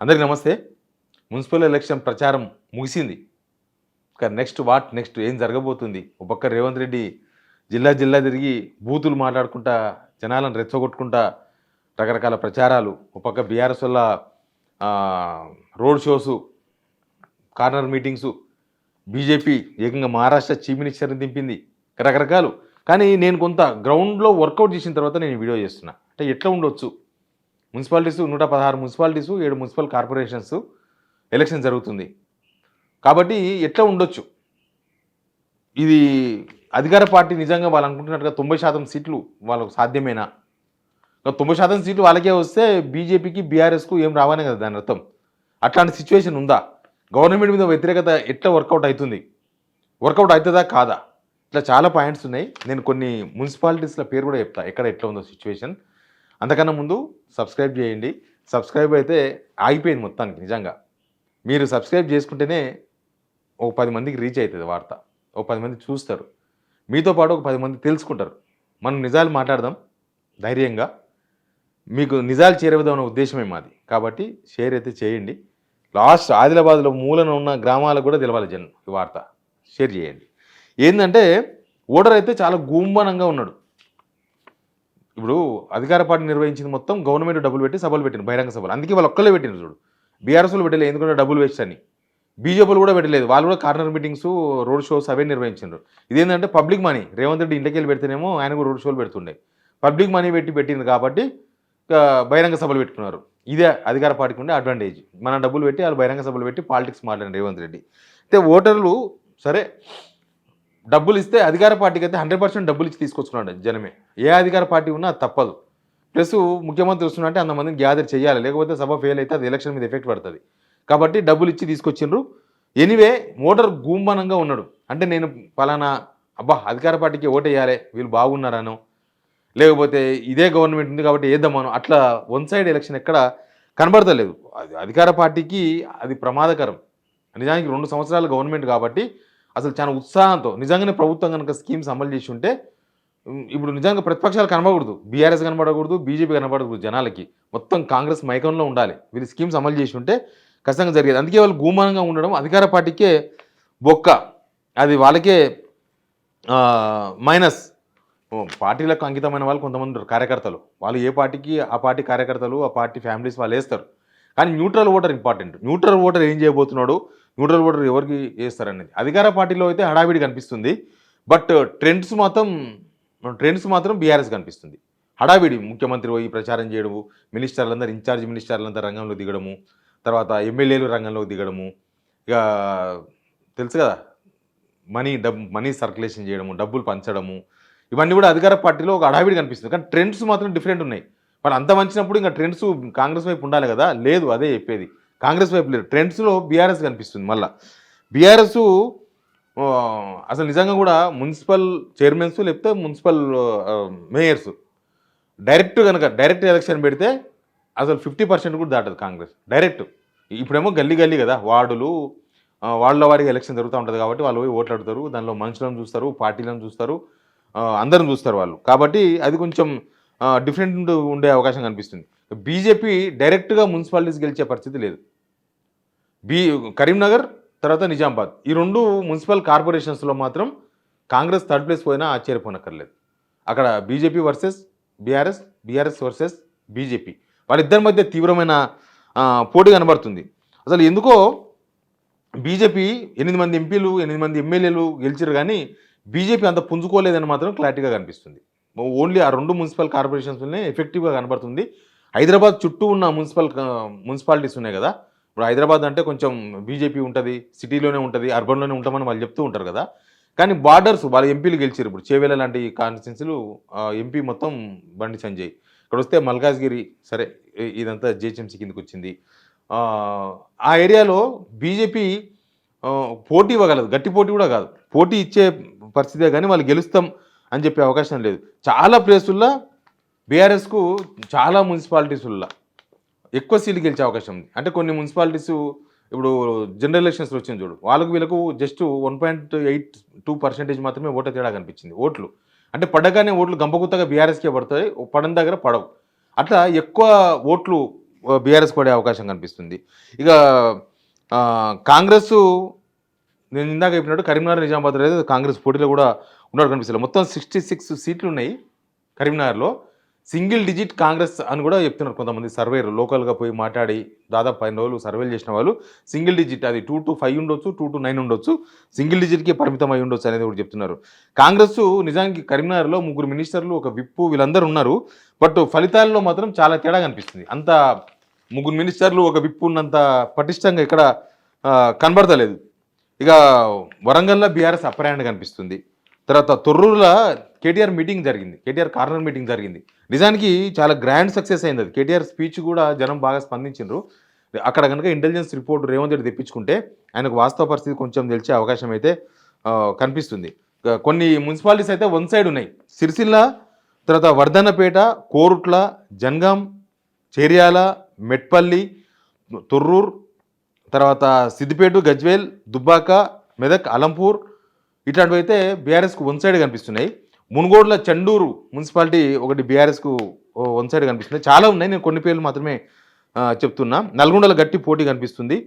అందరికీ నమస్తే. Municipal election ప్రచారం ముగిసింది. ఇక నెక్స్ట్ ఏం జరగబోతుంది? ఒక పక్క రేవంత్ రెడ్డి జిల్లా తిరిగి బూతులు మాట్లాడుకుంటా, జనాలను రెచ్చగొట్టుకుంటా రకరకాల ప్రచారాలు. ఒక పక్క బీఆర్ఎస్ వల్ల road shows, corner meetings, BJP ఏకంగా మహారాష్ట్ర చీఫ్ మినిస్టర్ని దింపింది. రకరకాలు. కానీ నేను కొంత గ్రౌండ్లో వర్కౌట్ చేసిన తర్వాత నేను వీడియో చేస్తున్నా. అంటే ఎట్లా ఉండొచ్చు? Municipalities 116 municipalities, 7 municipal corporations election జరుగుతుంది. కాబట్టి ఎట్లా ఉండొచ్చు? ఇది అధికార పార్టీ నిజంగా వాళ్ళు అనుకుంటున్నట్టుగా 90% సీట్లు వాళ్ళకు సాధ్యమేనా? 90% సీట్లు వాళ్ళకే వస్తే బీజేపీకి, బీఆర్ఎస్కు ఏం రావనే కదా దాని అర్థం. అట్లాంటి సిచ్యువేషన్ ఉందా? గవర్నమెంట్ మీద వ్యతిరేకత ఎట్లా వర్కౌట్ అవుతుంది? వర్కౌట్ అవుతుందా కాదా? ఇట్లా చాలా పాయింట్స్ ఉన్నాయి. నేను కొన్ని మున్సిపాలిటీస్ల పేరు కూడా చెప్తా, ఎట్లా ఉందో సిచ్యువేషన్. అంతకన్నా ముందు సబ్స్క్రైబ్ చేయండి. సబ్స్క్రైబ్ అయితే ఆగిపోయింది మొత్తానికి. నిజంగా మీరు సబ్స్క్రైబ్ చేసుకుంటేనే ఒక 10 మందికి రీచ్ అవుతుంది వార్త. ఒక 10 మంది చూస్తారు, మీతో పాటు ఒక 10 మంది తెలుసుకుంటారు. మనం నిజాలు మాట్లాడదాం ధైర్యంగా. మీకు నిజాలు చేరవదామన్న ఉద్దేశమే మాది. కాబట్టి షేర్ అయితే చేయండి. లాస్ట్ ఆదిలాబాద్లో మూలన ఉన్న గ్రామాలకు కూడా తెలవాలి జనం ఈ వార్త. షేర్ చేయండి. ఏంటంటే ఓటర్ అయితే చాలా గుంబనంగా ఉన్నాడు. ఇప్పుడు అధికార పార్టీ నిర్వహించింది మొత్తం గవర్నమెంట్ డబ్బులు పెట్టి సభలు పెట్టింది, బహిరంగ సభలు. అందుకే వాళ్ళు ఒక్కలే పెట్టినారు చూడు. బీఆర్ఎస్లు పెట్టలేదు, ఎందుకంటే డబ్బులు వేస్ట్ అని. బీజేపీలు కూడా పెట్టలేదు, వాళ్ళు కూడా కార్నర్ మీటింగ్స్, రోడ్ షోస్ అవే నిర్వహించారు. ఇదేంటంటే పబ్లిక్ మనీ. రేవంత్ రెడ్డి ఇంటికి వెళ్ళి పెడితేనేమో ఆయన కూడా రోడ్ షోలు పెడుతుండే. పబ్లిక్ మనీ పెట్టింది కాబట్టి బహిరంగ సభలు పెట్టుకున్నారు. ఇదే అధికార పార్టీకి ఉండే అడ్వాంటేజ్. మన డబ్బులు పెట్టి వాళ్ళు బహిరంగ సభలు పెట్టి పాలిటిక్స్ మాట్లాడారు రేవంత్ రెడ్డి. అయితే ఓటర్లు సరే డబ్బులు ఇస్తే అధికార పార్టీకి అయితే 100% డబ్బులు ఇచ్చి తీసుకొచ్చుకున్నాడు జనమే. ఏ అధికార పార్టీ ఉన్నా అది తప్పదు. ప్లస్ ముఖ్యమంత్రి వస్తున్నట్టే అంతమందిని గ్యాదర్ చేయాలి, లేకపోతే సభ ఫెయిల్ అయితే అది ఎలక్షన్ మీద ఎఫెక్ట్ పడుతుంది. కాబట్టి డబ్బులు ఇచ్చి తీసుకొచ్చిండ్రు. ఎనీవే ఓటర్ గుంబనంగా ఉన్నాడు. అంటే నేను పలానా అధికార పార్టీకి ఓటేయాలి, వీళ్ళు బాగున్నారనో, లేకపోతే ఇదే గవర్నమెంట్ ఉంది కాబట్టి వేద్దామనో, అట్లా వన్ సైడ్ ఎలక్షన్ ఎక్కడ కనబడతలేదు. అది అధికార పార్టీకి అది ప్రమాదకరం. నిజానికి 2 సంవత్సరాల గవర్నమెంట్ కాబట్టి అసలు చాలా ఉత్సాహంతో నిజంగానే ప్రభుత్వం కనుక స్కీమ్స్ అమలు చేసి ఉంటే ఇప్పుడు నిజంగా ప్రతిపక్షాలు కనబడకూడదు, బీఆర్ఎస్ కనబడకూడదు, బీజేపీ కనబడకూడదు. జనాలకి మొత్తం కాంగ్రెస్ మైకంలో ఉండాలి. వీళ్ళు స్కీమ్స్ అమలు చేసి ఉంటే ఖచ్చితంగా జరిగేది. అందుకే వాళ్ళు గుమానంగా ఉండడం అధికార పార్టీకే బొక్క. అది వాళ్ళకే మైనస్. పార్టీలకు అంకితమైన వాళ్ళు కొంతమంది ఉంటారు, కార్యకర్తలు. వాళ్ళు ఏ పార్టీకి ఆ పార్టీ కార్యకర్తలు, ఆ పార్టీ ఫ్యామిలీస్ వాళ్ళు వేస్తారు. కానీ neutral voter important. Neutral voter ఏం చేయబోతున్నాడు, న్యూట్రల్ ఓటర్ ఎవరికి వేస్తారనేది. అధికార పార్టీలో అయితే హడావిడి కనిపిస్తుంది, బట్ ట్రెండ్స్ మాత్రం బీఆర్ఎస్ కనిపిస్తుంది. హడావిడి, ముఖ్యమంత్రి పోయి ప్రచారం చేయడము, మినిస్టర్లందరూ ఇన్ఛార్జ్ మినిస్టర్లందరూ రంగంలో దిగడము, తర్వాత ఎమ్మెల్యేలు రంగంలోకి దిగడము, ఇక తెలుసు కదా మనీ సర్క్యులేషన్ చేయడము, డబ్బులు పంచడము, ఇవన్నీ కూడా అధికార పార్టీలో ఒక హడావిడి కనిపిస్తుంది. కానీ ట్రెండ్స్ మాత్రం డిఫరెంట్ ఉన్నాయి. మరి అంత మంచినప్పుడు ఇంకా ట్రెండ్స్ కాంగ్రెస్ వైపు ఉండాలి కదా, లేదు. అదే చెప్పేది, కాంగ్రెస్ వైపు లేదు. ట్రెండ్స్లో బీఆర్ఎస్ కనిపిస్తుంది. మళ్ళీ బీఆర్ఎస్ అసలు నిజంగా కూడా మున్సిపల్ చైర్మన్స్ లేకపోతే మున్సిపల్ మేయర్స్ డైరెక్ట్ ఎలక్షన్ పెడితే అసలు 50% కూడా దాటదు కాంగ్రెస్ డైరెక్ట్. ఇప్పుడేమో గల్లీ కదా, వాళ్ళ వారికి ఎలక్షన్ జరుగుతూ ఉంటుంది కాబట్టి వాళ్ళు పోయి ఓట్లు అడుగుతారు. దానిలో మనుషులను చూస్తారు, పార్టీలను చూస్తారు, అందరం చూస్తారు వాళ్ళు. కాబట్టి అది కొంచెం డిఫరెంట్ ఉండే అవకాశం కనిపిస్తుంది. బీజేపీ డైరెక్ట్గా మున్సిపాలిటీస్ గెలిచే పరిస్థితి లేదు. కరీంనగర్ తర్వాత నిజామాబాద్, ఈ 2 మున్సిపల్ కార్పొరేషన్స్లో మాత్రం కాంగ్రెస్ థర్డ్ ప్లేస్ పోయినా ఆశ్చర్యపోనక్కర్లేదు. అక్కడ BJP versus BRS versus BJP, వాళ్ళిద్దరి మధ్య తీవ్రమైన పోటీ కనబడుతుంది. అసలు ఎందుకో బీజేపీ 8 మంది ఎంపీలు 8 మంది ఎమ్మెల్యేలు గెలిచారు, కానీ బీజేపీ అంత పుంజుకోలేదని మాత్రం క్లారిటీగా కనిపిస్తుంది. ఓన్లీ ఆ 2 మున్సిపల్ కార్పొరేషన్స్లోనే ఎఫెక్టివ్గా కనబడుతుంది. హైదరాబాద్ చుట్టూ ఉన్న మున్సిపాలిటీస్ ఉన్నాయి కదా. ఇప్పుడు హైదరాబాద్ అంటే కొంచెం బీజేపీ ఉంటుంది, సిటీలోనే ఉంటుంది, అర్బన్లోనే ఉంటామని వాళ్ళు చెప్తూ ఉంటారు కదా. కానీ బార్డర్స్ వాళ్ళ ఎంపీలు గెలిచారు. ఇప్పుడు చేవేల లాంటి కాన్స్టిట్యున్సీలు ఎంపీ మొత్తం బండి సంజయ్. ఇక్కడ వస్తే మల్కాజ్గిరి, సరే ఇదంతా జిహెచ్ఎంసీ కిందకి వచ్చింది. ఆ ఏరియాలో బీజేపీ పోటీ ఇవ్వగలదు, గట్టి పోటీ కూడా కాదు, పోటీ ఇచ్చే పరిస్థితే, కానీ వాళ్ళు గెలుస్తాం అని చెప్పే అవకాశం లేదు. చాలా ప్లేసుల్లో బీఆర్ఎస్కు చాలా మున్సిపాలిటీసుల్లో ఎక్కువ సీట్లు గెలిచే అవకాశం ఉంది. అంటే కొన్ని మున్సిపాలిటీస్ ఇప్పుడు జనరల్ ఎలక్షన్స్లో వచ్చింది చూడు, వీళ్ళకు జస్ట్ 1.82% మాత్రమే ఓటు తేడా కనిపించింది. ఓట్లు అంటే పడ్డగానే ఓట్లు గంపగుత్తగా బీఆర్ఎస్కే పడతాయి, పడని దగ్గర పడవు. అట్లా ఎక్కువ ఓట్లు బీఆర్ఎస్ పడే అవకాశం కనిపిస్తుంది. ఇక కాంగ్రెస్ నేను ఇందాక చెప్పినట్టు కరీంనగర్, నిజామాబాద్ అయితే కాంగ్రెస్ పోటీలో కూడా ఉన్నట్టు కనిపిస్తుంది. మొత్తం 66 సీట్లు ఉన్నాయి కరీంనగర్లో. సింగిల్ డిజిట్ కాంగ్రెస్ అని కూడా చెప్తున్నారు కొంతమంది సర్వేలు. లోకల్గా పోయి మాట్లాడి దాదాపు 10 రోజులు సర్వేలు చేసిన వాళ్ళు సింగిల్ డిజిట్, అది 2 to 5 ఉండొచ్చు, 2 to 9 ఉండొచ్చు, సింగిల్ డిజిట్కి పరిమితం అయి ఉండొచ్చు అనేది కూడా చెప్తున్నారు. కాంగ్రెస్ నిజానికి కరీంనగర్లో 3 మినిస్టర్లు, ఒక విప్పు వీళ్ళందరూ ఉన్నారు. బట్ ఫలితాల్లో మాత్రం చాలా తేడా కనిపిస్తుంది. అంత 3 మినిస్టర్లు, ఒక విప్పు ఉన్నంత పటిష్టంగా ఇక్కడ కనబడతలేదు. ఇక వరంగల్లో బీఆర్ఎస్ అప్పర్ హ్యాండ్ కనిపిస్తుంది. తర్వాత తొర్రూరులో కేటీఆర్ మీటింగ్ జరిగింది, కేటీఆర్ కార్నర్ మీటింగ్ జరిగింది. నిజానికి చాలా గ్రాండ్ సక్సెస్ అయింది అది. కేటీఆర్ స్పీచ్ కూడా జనం బాగా స్పందించారు. అక్కడ కనుక ఇంటెలిజెన్స్ రిపోర్ట్ రేవంత్ రెడ్డి తెప్పించుకుంటే ఆయనకు వాస్తవ పరిస్థితి కొంచెం తెలిసే అవకాశం అయితే కనిపిస్తుంది. కొన్ని మున్సిపాలిటీస్ అయితే వన్ సైడ్ ఉన్నాయి. సిరిసిల్ల, తర్వాత వర్ధన్నపేట, కోరుట్ల, జన్గాం, చేర్యాల, మెట్పల్లి, తొర్రూర్, తర్వాత సిద్దిపేట, గజ్వేల్, దుబ్బాక, మెదక్, అలంపూర్ ఇట్లాంటివి అయితే బీఆర్ఎస్కు వన్ సైడ్ కనిపిస్తున్నాయి. మునుగోడుల చండూరు మున్సిపాలిటీ ఒకటి బీఆర్ఎస్కు వన్ సైడ్ కనిపిస్తున్నాయి. చాలా ఉన్నాయి, నేను కొన్ని పేర్లు మాత్రమే చెప్తున్నా. నల్గొండల గట్టి పోటీ కనిపిస్తుంది.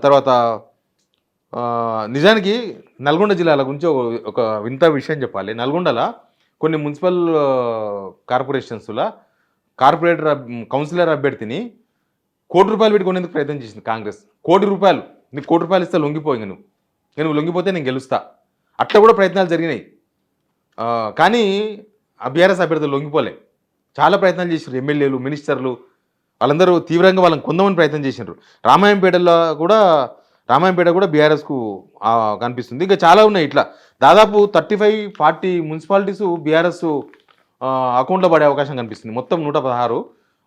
తర్వాత నిజానికి నల్గొండ జిల్లాల గురించి ఒక వింత విషయం చెప్పాలి. నల్గొండల కొన్ని మున్సిపల్ కార్పొరేషన్స్లో కార్పొరేటర్ కౌన్సిలర్ అభ్యర్థిని ₹1,00,00,000 పెట్టి కొనేందుకు ప్రయత్నం చేసింది కాంగ్రెస్. ₹1,00,00,000, నీకు ₹1,00,00,000 ఇస్తే లొంగిపోయింది, నువ్వు లొంగిపోతే నేను గెలుస్తా, అట్లా కూడా ప్రయత్నాలు జరిగినాయి. కానీ ఆ బీఆర్ఎస్ అభ్యర్థులు లొంగిపోలే. చాలా ప్రయత్నాలు చేశారు ఎమ్మెల్యేలు, మినిస్టర్లు, వాళ్ళందరూ తీవ్రంగా వాళ్ళని కొందామని ప్రయత్నం చేసినారు. రామాయంపేట కూడా బీఆర్ఎస్కు కనిపిస్తుంది. ఇంకా చాలా ఉన్నాయి. ఇట్లా దాదాపు 35-40 మున్సిపాలిటీస్ బీఆర్ఎస్ అకౌంట్లో పడే అవకాశం కనిపిస్తుంది. మొత్తం 116,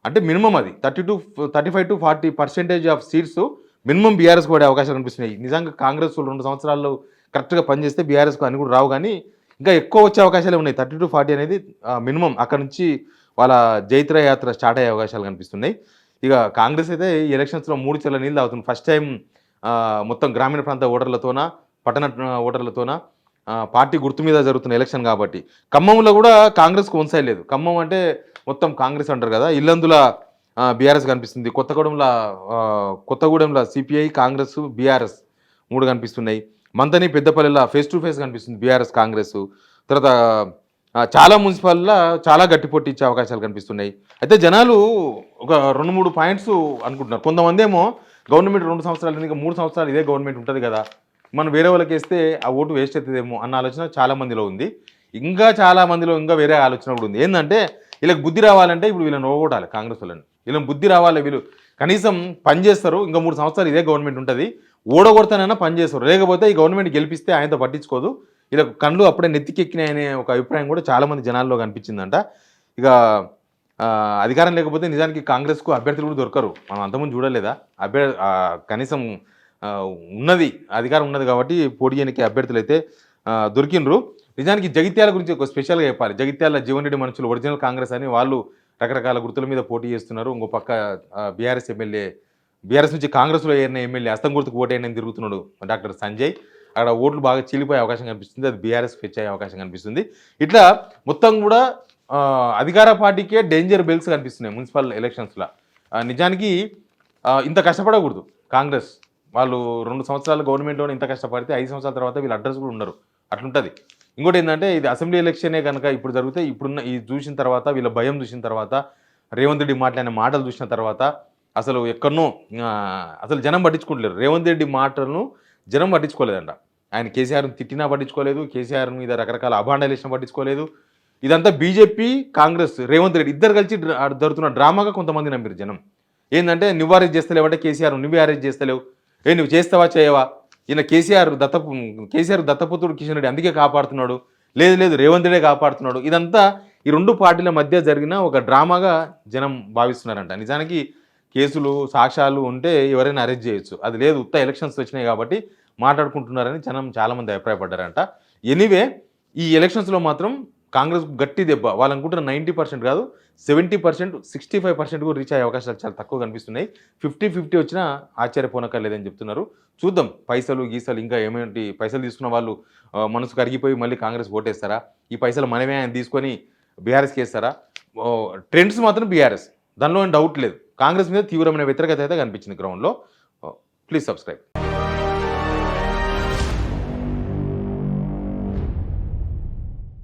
అంటే మినిమం అది 35 to 40% ఆఫ్ సీట్స్ మినిమం బీఆర్ఎస్కి పడే అవకాశం కనిపిస్తున్నాయి. నిజంగా కాంగ్రెస్ 2 సంవత్సరాల్లో కరెక్ట్గా పనిచేస్తే బీఆర్ఎస్కు అని కూడా రావు, కానీ ఇంకా ఎక్కువ వచ్చే అవకాశాలు ఉన్నాయి. 30 to 40 అనేది మినిమం. అక్కడ నుంచి వాళ్ళ జైత్ర యాత్ర స్టార్ట్ అయ్యే అవకాశాలు కనిపిస్తున్నాయి. ఇక కాంగ్రెస్ అయితే ఈ ఎలక్షన్స్లో 3 చెల్ల నీళ్ళు తాగుతుంది. ఫస్ట్ టైం మొత్తం గ్రామీణ ప్రాంత ఓటర్లతోన, పట్టణ ఓటర్లతోన పార్టీ గుర్తు మీద జరుగుతున్న ఎలక్షన్ కాబట్టి. ఖమ్మంలో కూడా కాంగ్రెస్కు వన్ సైడ్ లేదు. ఖమ్మం అంటే మొత్తం కాంగ్రెస్ అంటారు కదా, ఇల్లందుల బీఆర్ఎస్ కనిపిస్తుంది. కొత్తగూడెంలో సిపిఐ, కాంగ్రెస్, బీఆర్ఎస్ 3 కనిపిస్తున్నాయి. మంతని, పెద్దపల్లిలో ఫేస్ టు ఫేస్ కనిపిస్తుంది బీఆర్ఎస్ కాంగ్రెస్. తర్వాత చాలా మున్సిపాలిటీలో చాలా గట్టి పోటీ ఇచ్చే అవకాశాలు కనిపిస్తున్నాయి. అయితే జనాలు ఒక 2-3 పాయింట్స్ అనుకుంటున్నారు. కొంతమంది ఏమో గవర్నమెంట్ 2 సంవత్సరాలు, ఇంకా 3 సంవత్సరాలు ఇదే గవర్నమెంట్ ఉంటుంది కదా, మనం వేరే వాళ్ళకి వేస్తే ఆ ఓటు వేస్ట్ అవుతుందేమో అన్న ఆలోచన చాలా మందిలో ఉంది. ఇంకా చాలా మందిలో ఇంకా వేరే ఆలోచన కూడా ఉంది. ఏంటంటే వీళ్ళకి బుద్ధి రావాలంటే ఇప్పుడు వీళ్ళని ఓగొట్టాలి, కాంగ్రెస్ వాళ్ళని. వీళ్ళని బుద్ధి రావాలి, వీళ్ళు కనీసం పని చేస్తారు, ఇంకా 3 సంవత్సరాలు ఇదే గవర్నమెంట్ ఉంటుంది, ఓడగొడతానైనా పని చేస్తారు, లేకపోతే ఈ గవర్నమెంట్ గెలిపిస్తే ఆయనతో పట్టించుకోదు, వీళ్ళకి కళ్ళు అప్పుడే నెత్తికెక్కినాయనే ఒక అభిప్రాయం కూడా చాలామంది జనాల్లో కనిపించిందంట. ఇక అధికారం లేకపోతే నిజానికి కాంగ్రెస్కు అభ్యర్థులు కూడా దొరకరు. మనం అంతకుముందు చూడలేదా, కనీసం ఉన్నది, అధికారం ఉన్నది కాబట్టి పోటీ చేయడానికి అభ్యర్థులు అయితే దొరికినరు. నిజానికి జగిత్యాల గురించి ఒక స్పెషల్గా చెప్పాలి. జగిత్యాల జీవన్ రెడ్డి మనుషులు ఒరిజినల్ కాంగ్రెస్ అని వాళ్ళు రకరకాల గుర్తుల మీద పోటీ చేస్తున్నారు. ఇంకో పక్క బీఆర్ఎస్ నుంచి కాంగ్రెస్లో ఏరిన ఎమ్మెల్యే అస్తం గుర్తుకు ఓటేయని తిరుగుతున్నాడు డాక్టర్ సంజయ్. అక్కడ ఓట్లు బాగా చీలిపోయే అవకాశం కనిపిస్తుంది, అది బీఆర్ఎస్ ఫెచ్ అయ్యే అవకాశం కనిపిస్తుంది. ఇట్లా మొత్తం కూడా అధికార పార్టీకే డేంజర్ బెల్స్ కనిపిస్తున్నాయి మున్సిపల్ ఎలక్షన్స్లో. నిజానికి ఇంత కష్టపడకూడదు కాంగ్రెస్. వాళ్ళు 2 సంవత్సరాలు గవర్నమెంట్లోనే ఇంత కష్టపడితే 5 సంవత్సరాల తర్వాత వీళ్ళు అడ్రస్ కూడా ఉండరు, అట్లుంటుంది. ఇంకోటి ఏంటంటే ఇది అసెంబ్లీ ఎలక్షనే కనుక ఇప్పుడు జరిగితే, ఇప్పుడున్న ఈ చూసిన తర్వాత, వీళ్ళ భయం చూసిన తర్వాత, రేవంత్ రెడ్డి మాట్లాడిన మాటలు చూసిన తర్వాత అసలు ఎక్కడనో అసలు జనం పట్టించుకుంటలేరు. రేవంత్ రెడ్డి మాటలను జనం పట్టించుకోలేదంట. ఆయన కేసీఆర్ని తిట్టినా పట్టించుకోలేదు, కేసీఆర్ మీద రకరకాల అభాండాలు వేసినా పట్టించుకోలేదు. ఇదంతా బీజేపీ, కాంగ్రెస్, రేవంత్ రెడ్డి ఇద్దరు కలిసి జరుగుతున్న డ్రామాగా కొంతమంది నమ్మిరు జనం. ఏంటంటే నువ్వు అరెస్ట్ చేస్తలేవు అంటే కేసీఆర్ నువ్వే అరెస్ట్ చేస్తలేవు, నువ్వు చేస్తావా చేయవా, ఈయన కేసీఆర్ దత్తపుత్రుడు కిషన్ రెడ్డి అందుకే కాపాడుతున్నాడు, లేదు రేవంత్ రెడ్డి కాపాడుతున్నాడు. ఇదంతా ఈ 2 పార్టీల మధ్య జరిగిన ఒక డ్రామాగా జనం భావిస్తున్నారంట. నిజానికి కేసులు, సాక్ష్యాలు ఉంటే ఎవరైనా అరెస్ట్ చేయొచ్చు, అది లేదు, ఉత్త ఎలక్షన్స్ వచ్చినాయి కాబట్టి మాట్లాడుకుంటున్నారని జనం చాలామంది అభిప్రాయపడ్డారంట. ఎనీవే ఈ ఎలక్షన్స్లో మాత్రం కాంగ్రెస్ గట్టి దెబ్బ. వాళ్ళు అనుకుంటున్న 90% కాదు, 70%, 65% కూడా రీచ్ అయ్యే అవకాశాలు చాలా తక్కువ కనిపిస్తున్నాయి. 50-50 వచ్చినా ఆశ్చర్యపోనక్కర్లేదని చెప్తున్నారు. చూద్దాం, గీసాలు ఇంకా ఏమేంటి, పైసలు తీసుకున్న వాళ్ళు మనసు కరిగిపోయి మళ్ళీ కాంగ్రెస్ ఓటేస్తారా, ఈ పైసలు మనమే ఆయన తీసుకొని బీఆర్ఎస్కి వేస్తారా. ట్రెండ్స్ మాత్రం బీఆర్ఎస్, దానిలో డౌట్ లేదు. కాంగ్రెస్ మీద తీవ్రమైన వ్యతిరేకత అయితే కనిపించింది గ్రౌండ్లో. Please subscribe.